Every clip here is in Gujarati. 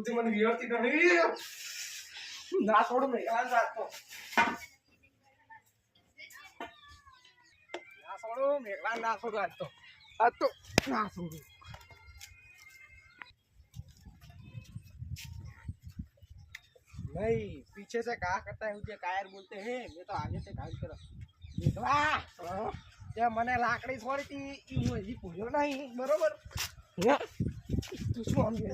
તું તે મને વિયરતી નહીં ના છોડ મે આ જાતો ના છોડો મેઘલા ના છોડો આ તો ના છોડો नहीं पीछे से कहा करता है मुझे कायर बोलते हैं मैं तो आगे से काम कर मेघला તે મને લાકડી છોડી તી ઈ પૂછ્યો નહીં બરોબર તું શું સમજે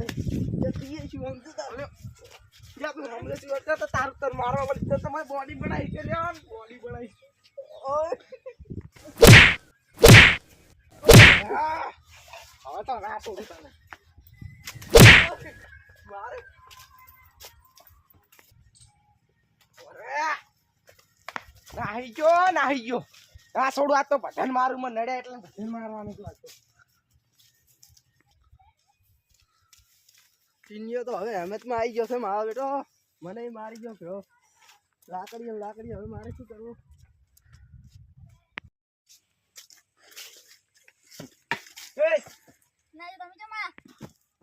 એ તી શું સમજે તારે યા તું હમણે શું કરતા તો તાર તર મારવા વળી તો તમારી બોડી બનાવી કે લ્યો બોડી બનાવી ઓય હવે તો રાતો તને મારે નાહી ગયો આ છોડું આ તો બધાને મારું મને નડે એટલે બધાને મારવાનું જ લાગતો ટીનિયો તો હવે હેમતમાં આવી ગયો છે મારો બેટો મને મારી ગયો ભ્યો લાકડી હવે મારે શું કરવું એ ના તમે જમા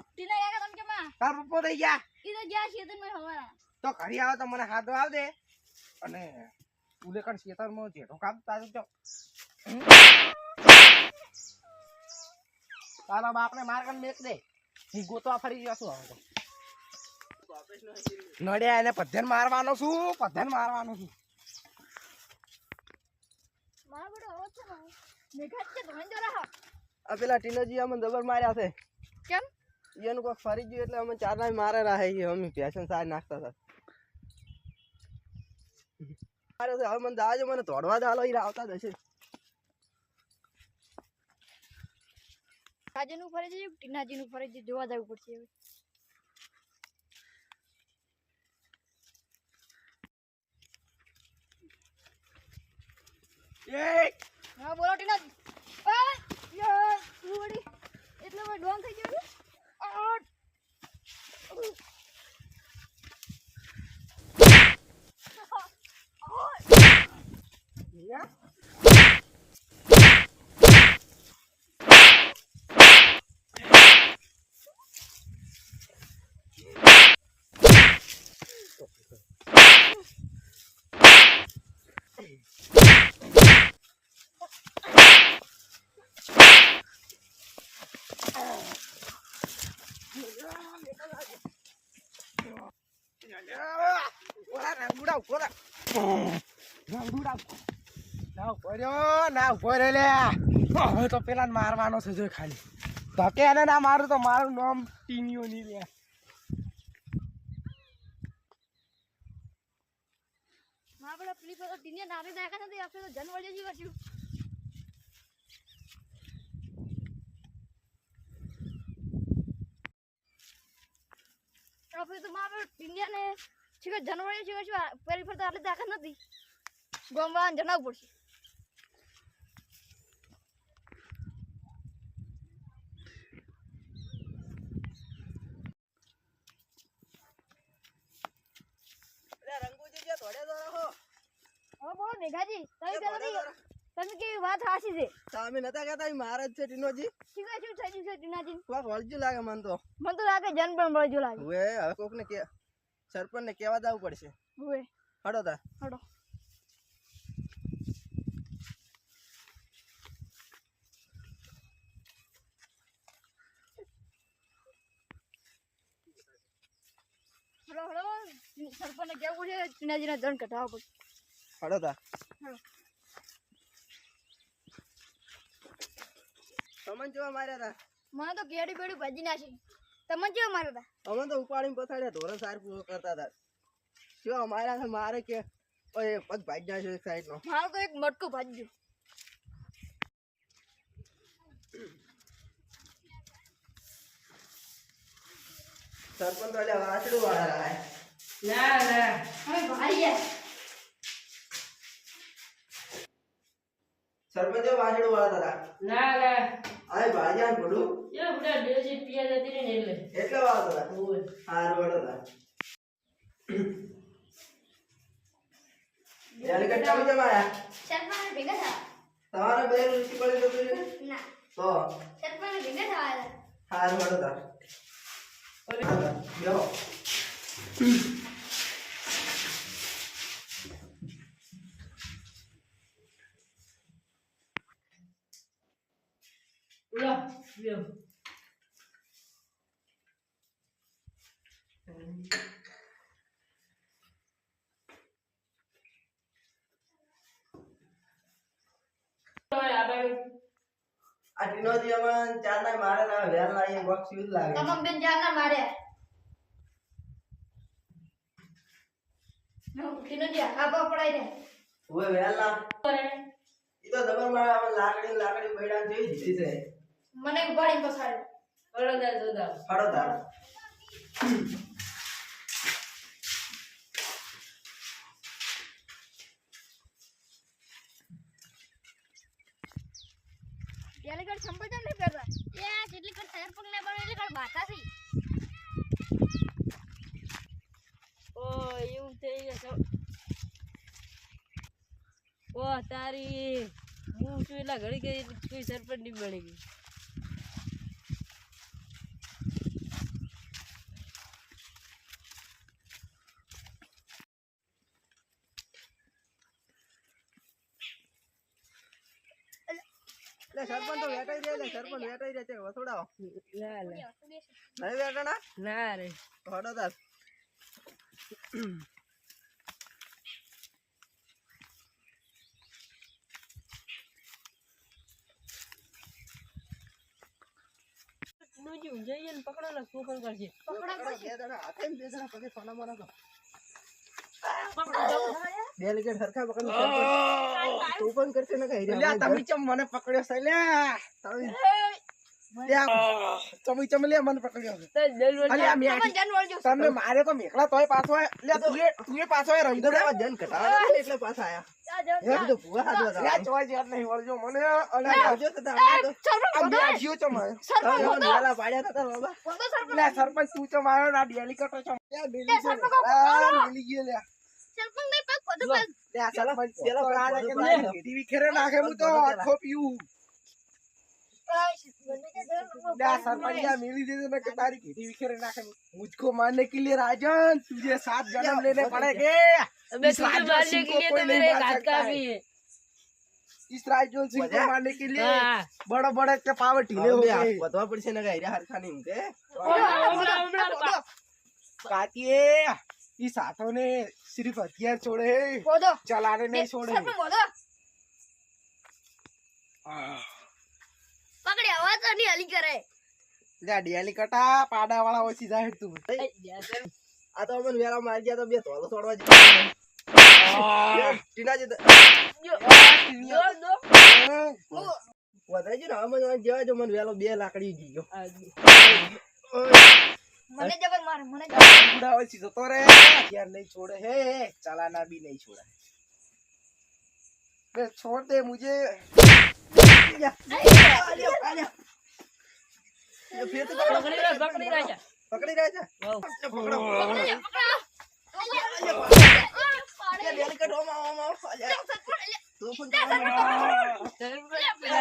ટીના યાર તમે જમા તાર પપ્પો થઈ ગયા ઈ તો જ્યાં છે તમે હવારા તો ઘરે આવો તો મને હાથ આવ દે અને ઉલેકણ ખેતરમાં જેઠો કામ તારું તો તારા બાપને મારકન મેક દે હું ગોતવા ફરી ગયો છું હવે નડ્યા એને પધ્ધન મારવાનો છું મારા બડો અવાજ છે ને મેઘાત કે ધોન જરા આ પેલા ટીનોજી અમને દબર માર્યા છે કેમ એનું કોઈ ફરી ગયું એટલે અમે ચાર નાય મારે રહે અમે પેશન સાર નાખતા હતા મારે હવે મને દાજો મને તોડવા દાલો ઈ આવતા જશે કાજનું ફરે છે ટીનાજીનું ફરે છે જોવા જવું પડશે હવે એ હા બોલો ટીનાજી આ યાર ઉડી એટલે મે ડોંગ થઈ ગયો Yeah. હવે તો પેલા મારવાનો છે જો ખાલી ધકે એને ના મારું તો મારું નામ ટીનિયો નહીં લે માં બડા પ્લી પર ટીનિયા નારી દેખા નથી આપણે તો જનવર જેવી કરશું આપણે તો માં ટીનિયા ને છીક જનવર જેવી કરશું પેરી પર તો આટલે દેખા નથી ગોમવાન જણાવવું પડશે બોલો મેઘાજી તમે કેવી વાત હાસી છે તમે નતા કહેતા મહારાજ છે ટીનોજી શું થઈ ગયું છે ટીનાજી કોક વળજુ લાગે મને તો લાગે જન પણ વળજુ લાગે હવે કોક ને કે સરપંચ ને કહેવા જવું પડશે હવે હડો તા હડો સરપંચ ને કેવું છે ટીનાજી ના દંડ કઢાવવો પડશે હડો તા તમને જોવા માર્યા તા મને તો કેડી બેડી ભાજી નાખી તમને કેવા માર્યા તા અમે તો ઉપાડીને પછાડ્યા ધોરણ સાર પૂરો કરતા હતા કેવા માર્યા છે મારે કે ઓય પગ ભાજી જાય છે એક સાઈડ નો મારું તો એક મટકું ભાજ્યું સરપંચ વાળા વાસડું વાળા રહે ના હવે ભાઈ સરપંચ વાસડું વાળા હતા ના આય ભાઈજાન બોલું એ બુડા ડેજી પિયા જતી ને એટલે વાળા હતા ઓય હાર વાળા હતા યાર કટ્ટા માં જમાયા સરપંચ ભેગા થા તમારે બે ઋષિ પડે તો ના તો સરપંચ ભેગા થા હાર વાળા હતા બેહો. બોલો બેહો. તમારે આ બાજુ આ ટીનોજી અમન ચાર ના મારે ના વેલ ના એક બોક્સ યુઝ લાગે તમામ બેન જાના માર્યા નો કિનો જી આબા પડાઈ રે ઓય વેલ ના કરે ઈ તો દબર મારે આમ લાકડી બૈડા જેવી દીધી છે મને ઉપાડી પસાડે વડોદરા જોતા ફાડો તાર ડેલીગેટ સંપર્ક ન કરતા એ જેટલી કર શહેર પગ ને બનો એટલી કર બાતા થી ઓ એવું થઈ ગયું ઓ તારી હું છું એટલા ઘડી ગઈ કોઈ સરપંચ નહીં બની ગઈ લે સરપંચ તો વેટાઈ રે છે વસોડાઓ ના લે નહીં વેટાણા ના રે ફાડો તાર નું જઈએ ને પકડો ને તોફાન કરશે બે જણા હાથે ને બે જણા પગે સોના મોના તો પકડો ડેલિગેટ સરખા પકડ તું પણ કરશે ને કઈ લ્યા, તમે ચમ મને પકડ્યો છે લ્યા. તમે ચમ લ્યા મને પકડ્યો છે. અલ્યા, મેં તમને જન વળજો તમને મારે તો મેકલા તોય પાછો આયો. લ્યા, તું પાછો આયો રંગ દે. જન કટાવા એટલે પાછા આયા લ્યા, તો ભૂવા હાથવા લ્યા, ચોય જેટ નહીં વળજો મને. અલ્યા, આવજો તો તારે આ બ્યાજીઓ ચમ આયો. વેલા પાડ્યા હતા બાબા લ્યા, સરપંચ તું ચમ આયો ને આ ડેલીકેટો ચમ. લ્યા, ડેલી ગયો. ડેલી ગયો લ્યા. સરપંચ નહીં પગ બધું પગ લ્યા, સરપંચ પેલો પકડાને કે પકડો. ના, ટીવી ખેરે નાખે હું તો આખો પીવું. લ્યા, સરપંચ લ્યા, मिली दे देना कि तारी खेती विखेरे नाखे मुझको मारने के लिए राजन तुझे 7 जन्म लेने पड़ेंगे अबे इस तुझे राजन मारने सिंह के को लिए कोई तो नहीं मेरे मार हाथ सकता का है। भी है इस राजन सिंह को मारने के लिए हाँ। बड़े बड़े के पावर ढीले हो गए વધવા પડશે ને ગાયરા હરખા નહીં કે कातिए इस हाथों ने सिर्फ हथियार छोड़े हैं, બોધો चलाने नहीं छोड़े સરપંચ બોધો પકડે આવા તો નહીં હલી કરે લ્યા, ડેલી કટા પાડા વાળા ઓછી જાય તું આ તો અમને વેલા મારી ગયા તો બે તોલો છોડવા ટીનાજી વધાઈ ગયું ને અમને જવા જો મને વેલો બે લાકડી જી ગયો મને જબર મારે મને बूढ़ा ओછી જતો રે हथियार नहीं छोड़े है चलाना भी नहीं छोड़ा बे छोड़ दे मुझे ये फिर तो पकड़ी रहा जा पकड़ी रहा था वाह पकड़ो ये डेलिकेट ओमा ओमा तू फोन कर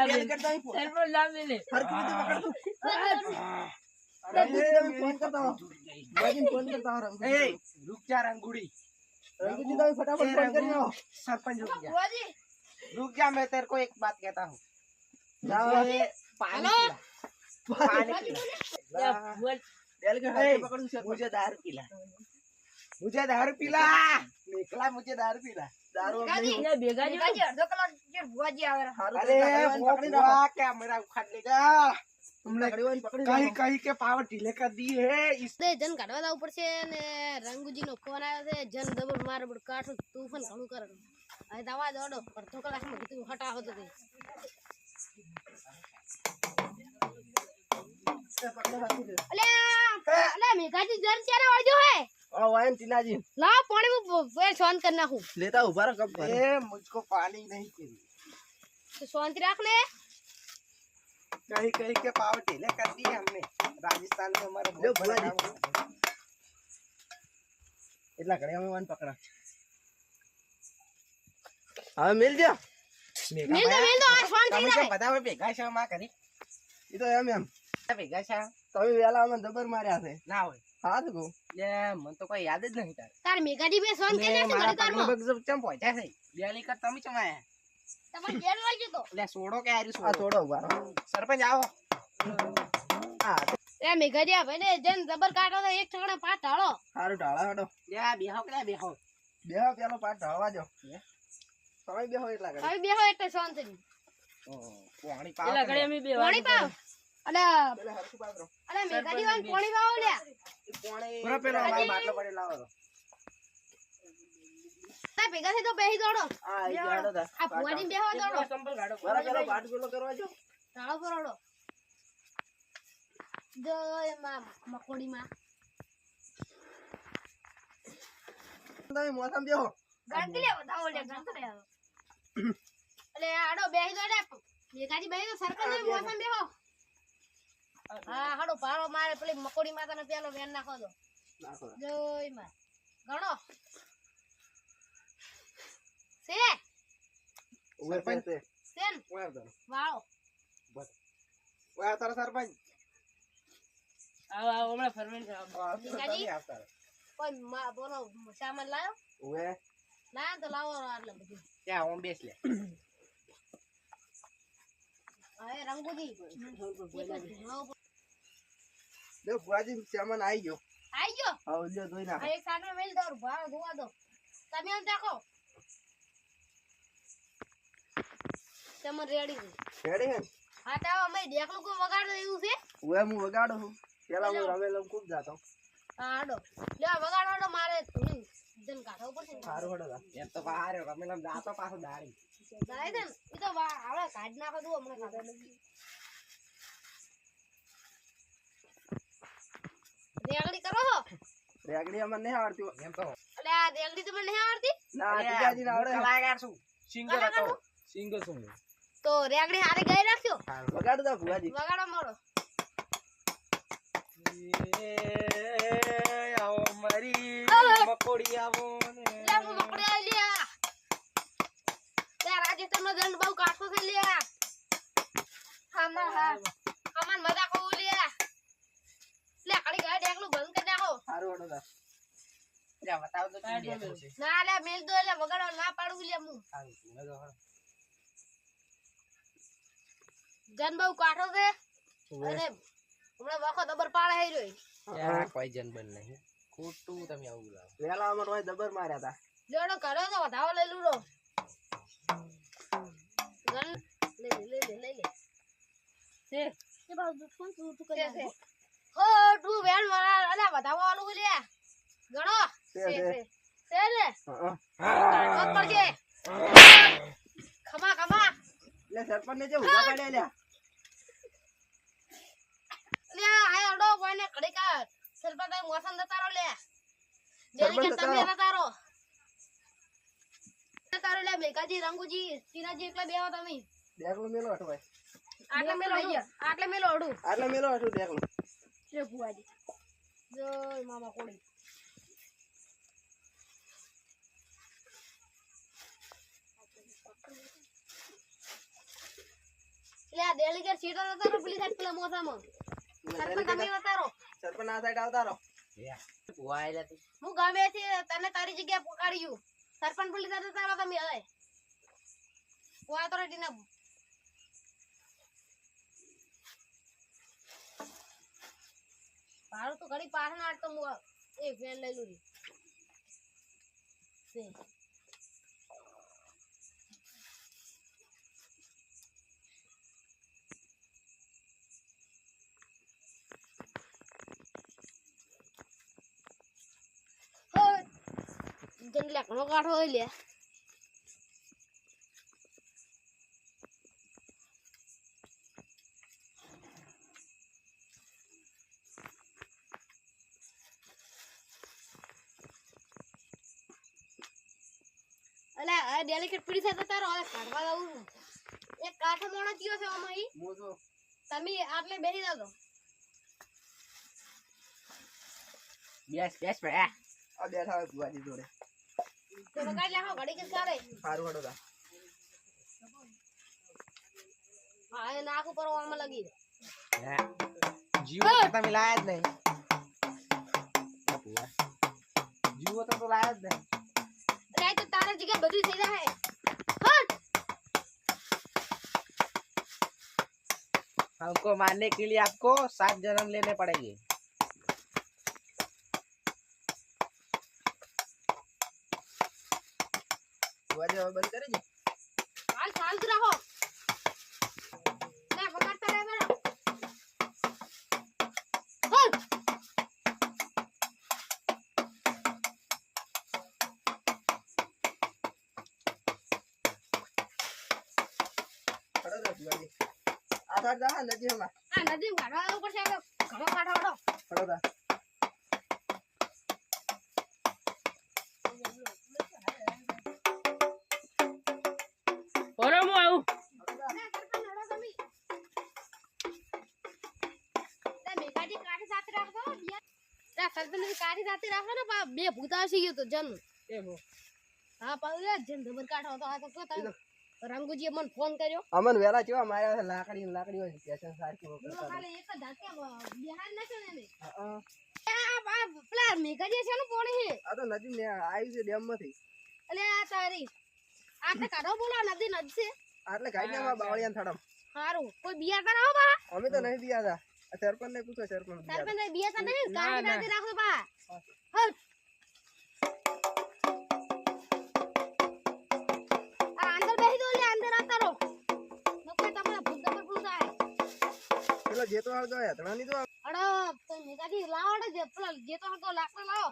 डेलिकेट नहीं फोन सरपंच लाभ ले हर किसी को पकड़ तू फोन करता हूं मैं फोन करता हूं ए रुक जा रंगूड़ी रंगू जी तो फटाफट फोन कर लो सरपंच बुआजी रुक जा मैं तेरे को एक बात कहता हूँ जाओ मुझे पानी पिला पानी पिला बोल डेलिकेट ए, हाथ पकड़ू सर मुझे दारू पिला मुझे दारू पिला निकला मुझे दारू पिला दारू अब गाजी। नहीं ये बेगा जो बुआजी अर्धो कलाक જે बुआजी આવે हारू अरे वो पकड़ी रहा बुआ क्या मेरा उखाड़ लेगा तुमने पकड़ी कहीं कहीं के पावर ढीले कर दिए है इस તે જન કાઢવા જવું પડશે ને રંગુજીનો ફોન આવ્યો છે જન દબર મારે બડ કાઠું તુફાન ઘણું કરે હવે દવા દોડો અડધો કલાકમાં કીધું હટા હોતો તે અલે અલે મેઘાજી જર ચારે વાળજો હે ओ वाइन टीना जी લાવ પાણી હું ફેર શાંત કરી નાખું लेता हूं बार कब कर ए मुझको पानी नहीं चाहिए તો શાંતિ રાખ લે कहीं कहीं के पावर ढीले कर दिए हमने राजस्थान में हमारे लो बहुत भला बड़ा जी इतना घड़िया में वन पकड़ा हाँ मिल गया मेघा મેલ भाया, દો આ શાંત તમે થઈ કેમ જાય બધા હવે ભેગા છે માં કરી ये तो एम एम ભેગા છે તમે વેલા અમને જબર માર્યા છે ના હોય હા તો કહું લે મને તો કોઈ યાદ જ નહીં તારે તાર મેઘાજી બે સોન કે લે, છે મારા ઘડી પગનો તારમાં પગ ચમ પહોંચ્યા છે બેલી કર તમે ચમ આયા તમારે ઘેર લાગી તો લે સોડો કે આર્યું આ સોડો થોડો ઉભા રહો. સરપંચ આવો હા એ મેઘાજી આ ભાઈને જેન જબર કાઢો તો એક ઠકડે પાટ ઢાળો સારું ઢાળા હટો લે આ બેહો કે બેહો બેહો પેલો પાટ ઢાળવા દો તમે બેહો એટલા ઘડી હવે બેહો એટલે સોન થઈ પાણી પેલા ઘડી અમે બે પાણી પાવ અલે પેલા હરખું પાત્રો અલે મેઘાજી વાન પાણી પાવ લે પૂરો પેલો મારો બાટલો પડે લાવો તો તા ભેગા થઈ તો બેહી દોડો આ ઈ ગાડો તા આ ભુવાજી બેહો દોડો સંપલ ગાડો મારા પેલો પાટ પેલો કરવા જો ઢાળો પરોડો જો એમાં મકોડી માં તમે મોસમ બેહો ગણતી લે બતાવો લે ગણતી લે અલે આડો બેહી દોડે મેઘાજી બેહી તો સરકલ ને મોસમ બેહો હા હાડો પારો મારે પેલી મકોડી માતાને પેલો વેન નાખો દો નાખો જોઈ માં ગણો સે ઉભે છે સેન ઓય દો વાળો ઓય તારા સરપંચ આવો હમણાં ફરમેન્ટ મેઘાજી આવતા કોઈ બોલો સામાન લાયો ઓય ના તો લાવો આટલે બધું ત્યાં ઓમ બેસ લે હવે રંગુજી દે બુઆજી સામાન આવી ગયો આઈ ગયો હા લ્યો ધોઈ નાખો આ એક સાગર મેલ દો ભાવ ધોવા દો તમે આમ રાખો તમે રેડી છે રેડી હે હા તો અમે ડેકલું કો વગાડ દે એવું છે ઓય હું વગાડું છું પેલા હું રવેલમ ખૂબ જાતો હા આડો લે વગાડો મારે થોડી જન કાઢો પડશે સારું હડો તા એમ તો બહાર રમેલમ જાતો પાછો દાડી જાય ને ઈ તો આવડે કાઢ નાખો દો હમણાં કાઢો રેગડી કરો હો રેગડી અમને નહીં આવડતી એમ તો અલે આ રેગડી તમને નહીં આવડતી ના ટીકાજી ના આવડે કલાકાર છું સિંગર હતો સિંગર છું તો રેગડી હારે ગઈ રાખ્યો વગાડો તા બુઆજી વગાડો મારો આવો મારી મકોડી આવો ને લે હું મકડી આઈ લ્યા લે રાજસ્થાન નો દંડ બહુ કાઠો છે લ્યા હા કમાન મજા કહું લ્યા લે ખાલી ગાડી એકલું બંધ કરી નાખો સારું હડો તા લે બતાવ તો તું બેઠો છે ના લે મેલ દો લે વગાડો ના પાડું લે હું સારું તું ને તો જન બહુ કાઠો છે અને હમણાં વખત દબર પાડે હઈ રહ્યો યાર કોઈ જનબન નહીં ખોટું તમે આવું લાવો વેલા અમને ઓય જબર માર્યા તા જોડો કરો તો વધાવો લઈ લૂડો ગન લઈ લે છે એ બાજુ ફોન તું કરી દે હો તું વેણ મારા અલે વધાવો આલું લે ગણો છે લે હા મત પડજે ખમા લે સરપંચ ને જે ઉભા પાડ્યા લ્યા લે આ અડો કોઈને કડી કા સરપંચ મોસમ દતારો લે સરપંચ જેલી કે તમે દતારો. દતારો લે મેઘાજી રંગુજી ટીનાજી એકલા બેહો તમે દેખલો મેલો હટો ભાઈ આટલે મેલો અડું આટલા મેલો હટો દેખલો લે ભુવાજી જય મામા કોડી લે આ દેલી કે સીટો દતારો પેલી સાઈડ પેલા મોસામાં સરપંચ તમે દતારો સરપંચ આ સાઈડ આવતા રહો વાયલા તું હું ગામેથી તને તારી જગ્યાએ પકડ્યું સરપંચ પેલી સાઈડ દતારો તમે હવે પોયા તો રેડી ના પાડો તો ઘડી પાછળ ના તો હું એક વેન લઈ લઉં જંગલે ઘણો કાઠો હોય લે અલે આ ડેલિકેટ પીડી સાથે તારો હવે કાઢવા દઉં એક કાઠો મોણો કયો છે આમાં ઈ હું તો તમે આટલે બેસી જાવ બેસ ભાઈ આ બેઠા હોય બુઆજી જોડે તો વગાડ લે હો ઘડી કે સારે સારું હડો તા હા એ નાક ઉપર આમાં લગી હા જીવો તો તમે લાયા જ નહીં આ ભૂવા. જીવો તો લાયા જ નહીં અરે આ તો તારા જગ્યાએ બધું થઈ જાય हमको मारने के लिए आपको 7 जन्म लेने पड़ेंगे વાજે હવે બંધ કરી દે. હાલ શાંત રહો લે વગાડતા રહે મેરો હાલ ખડો દે વાજે. આ થાર જા નદી હમા. આ નદી કાઢવા ઉપર છે ઘણો કાઢો ખડો દા. ઓરે હું આવું ના સરપંચ લડો તમે તે મેઘાજી કાઢી સાથે રાખો તા સરપંચ કાઢી સાથે રાખો ને બે ભૂતા સી ગયો તો જન હા પાઉ જન ધબર કાઢો તો આ તો કો તમે રંગુજીએ મને ફોન કર્યો અમન વેલા જેવા માર્યા છે લાકડી હોય સ્ટેશન સારખી હું વગર ખાલી એક જ ધાક્યા બિહાર નાખ્યો ને એને હા આ પેલા મેઘાજી છે ને પોણી હે આ તો નદી ને આવી છે ડેમ માંથી અલે આ તારી આટલે કાઢો બોલો નદી નદી છે આટલે કાઈ ના બાવળિયાન થડમ હારું કોઈ બિયા કરાવો બા અમે તો નહીં દિયા હતા આ સરપંચ ને પૂછો સરપંચ દિયા સરપંચ બિયા સાથે નહીં ના, કાઢી ના. રાખી રાખો બા હટ આ અંદર બેહી દો લે અંદર આવતા રહો નકો તમારા ભૂત દબર ભૂત થાય પેલો જેતો આવતો હેતણા ની તો અડો તો મેઘાજી લાવો ને જે પેલા જે તો હતો લાકડો લાવો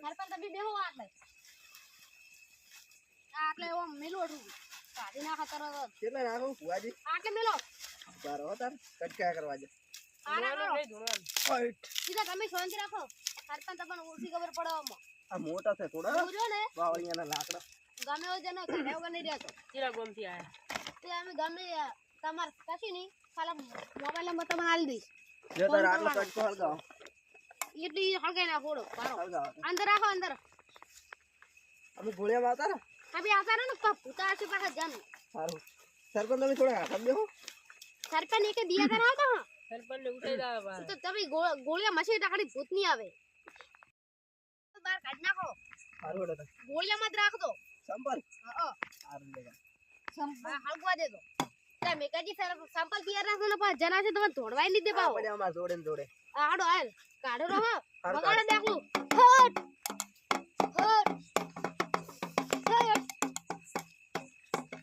સરપંચ તમે બેહો આટલે આટલે એવો મેલોડું કાઢી નાખા તરત કેટલા નાખું ફુવાજી આટલે મેલો બારો તાર કટકા કરવા દે આરા કરો ઓઈટ સીધા તમે શાંતિ રાખો સરપંચ તમને ઓછી ખબર પડે આમાં આ મોટા છે થોડા જોજો ને બાવળિયાના લાકડા ગમે એવો જનો કાઢ્યા વગર નહીં રહેતો ચીરા ગોમથી આયા તે અમે ગમે તમાર કશી નહીં ખાલી મોબાઈલ નંબર તમને આલી દઈશ જો તાર આટલો કટકો હળગાવ એટલી હળગાઈ ના ફોડો પારો હળગાવ અંદર રાખો અંદર અમે ગોળિયામાં આવતા ને હવે આવતા રહો ને ભૂતા હશે પાછા જન સારું સરપંચ તમે થોડા હાથ દેખો સરપંચ એકે દિયા કરાવતા હા સરપંચ ને ઉઠાઈ દાવા બહાર. તો તમે ગોળિયા મસી ટાકડી ભૂત નહીં આવે બહાર કાઢી નાખો સારું હેડો ગોળિયામાં જ રાખો સંપર્ક હા સારું લેવા હા હળગવા દેજો ત્યાં મેકાજી સંપલ તૈયાર રાખો ને પાછા જના છે તમે ધોડવાય નહીં દે પાવો આપણે અમાર જોડે ને જોડે આડો હાલ કાઢો રહો હાલ વગાડો દેખલું હટ હટ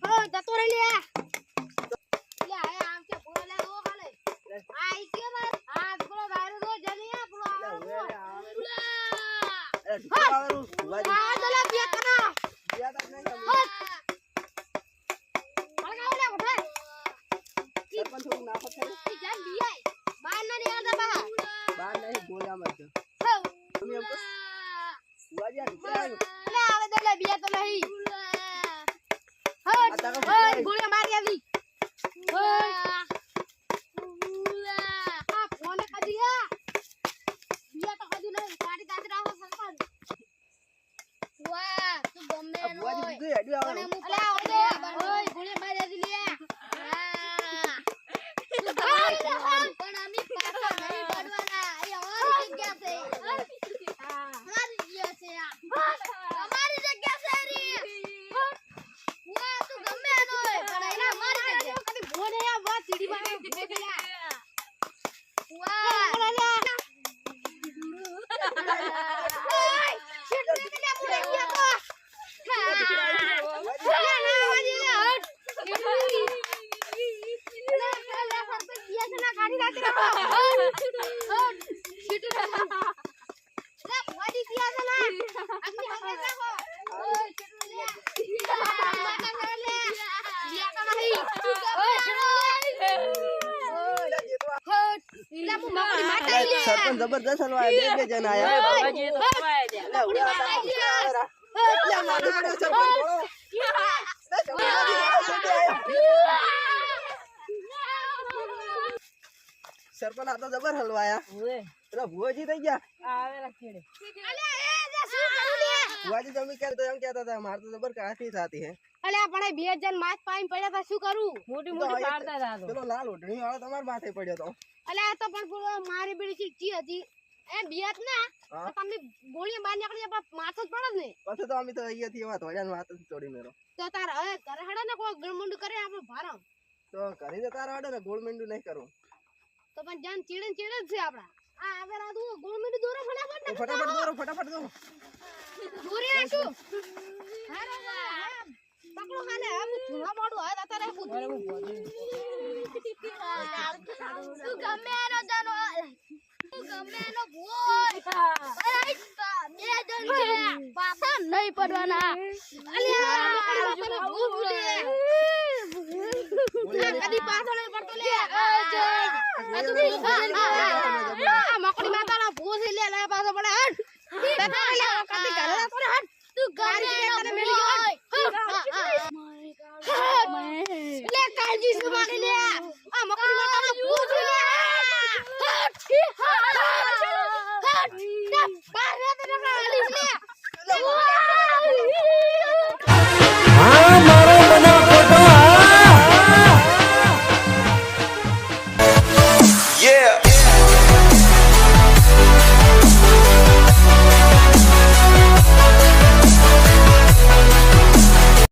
હટ જતો રહી લે આમ કે પૂરો લે ઓ ખાલે આઈ કે માર આ પૂરો વાયરો દો જનિયા પૂરો એ ઢીકો આવેલું ફુવાજી આ દલા બિયા કરા દિયા તા નહીં તમે હળગાવ લે ઉઠાય સરપંચ થોડું નાખો છે ઈ જાન બિયાય બાર ના નીકળતા બા બાર નહીં ગોળિયામાં છે હવ તમે એમ તો ફુવાજી આ ઢીકો આવ્યો લે આવે તો લે બિયા તો નહીં આ હટ તાકા હટ ગોળિયા મારી આવી આ ફોન કદી આ બિયા તો કદી નહીં કાઢી કાઢી રાખો સરપંચ વાહ તું ગમે આ ફુવાજી બીજું હેડ્યું આવે અલે ઓય ગોળિયા મારી આવી લે પણ અમે પાછા નહીં પડવાના એ અમારી જગ્યા છે અમારી જગ્યા છે અમારી જગ્યા છે રી વાહ તું ગમે એનો હોય પણ એના અમારી જગ્યા કદી ભોને આ વાત સીડી માં ભેગલા વાહ સરપંચ જબરદસ્ત હલવાય બે જણ આયા બાબાજી તો ખવાય છે. લે ઉડા તા લે મારું પડ્યો સરપંચ બોલો સરપંચ આ તો જબર હલવાયા ઓવે, પેલા ભુવાજી થઈ ગયા આ આવેલા છેડે. ભુવાજી તમે ક્યારે તો એમ કહેતા હતા મારે તો જબર કાઠી થતી હે અલ્યા પણ એ 2000 માસ પાઈને પડ્યા તા શું કરું મોટી મોટી પાડતા હતા તો પેલો લાલ ઓઢણી વાળો તમારા માથે પડ્યો તો અલ્યા આ તો પણ પેલો મારી બીડી ચીચી હતી એ બિયાત ના હા. તો તમને ગોળી બહાર નીકળી જાય પણ માથો જ પડે જ ને પછી તો અમે તો અહીંયાથી એવા ધોળિયાને વાત જ તોડી મેરો તો તાર હવે ઘરે હડે ને કોઈ ગળમુંડું કરે આપણે ભારો તો કરી દે તારા વાડે ને ગોળ મીંડું નહીં કરવું તો પણ જાન ચીડે જ છે આપડા આ આગળ આ તું ગળમુંડું દોરો ફટાફટ તો ફટાફટ દોરો ફટાફટ દોરો દોરી નાખું હારો હા પકડો ખાને આમ ધુવા મોડું હવે તારે પૂછ અરે હું બોલી તું ગમે એનો જાનો તું ગમે એનો ભૂલ અરે બે જણ છે પાછા નહીં પડવાના અલ્યા મકડી બાપાને ભૂલ ભૂલે કદી પાછો નહીં પડતો લે આ તું મકડી માતાના ભૂલ લે લે પાછો પડે હટ તારે લે કદી ઘરે તો હટ તું ગમે એનો ભૂલ લે કાળજી શું માગે લે આ મકડી માતાના ભૂલ લે હટ હટ હટ બાર રે તને કાળજી લે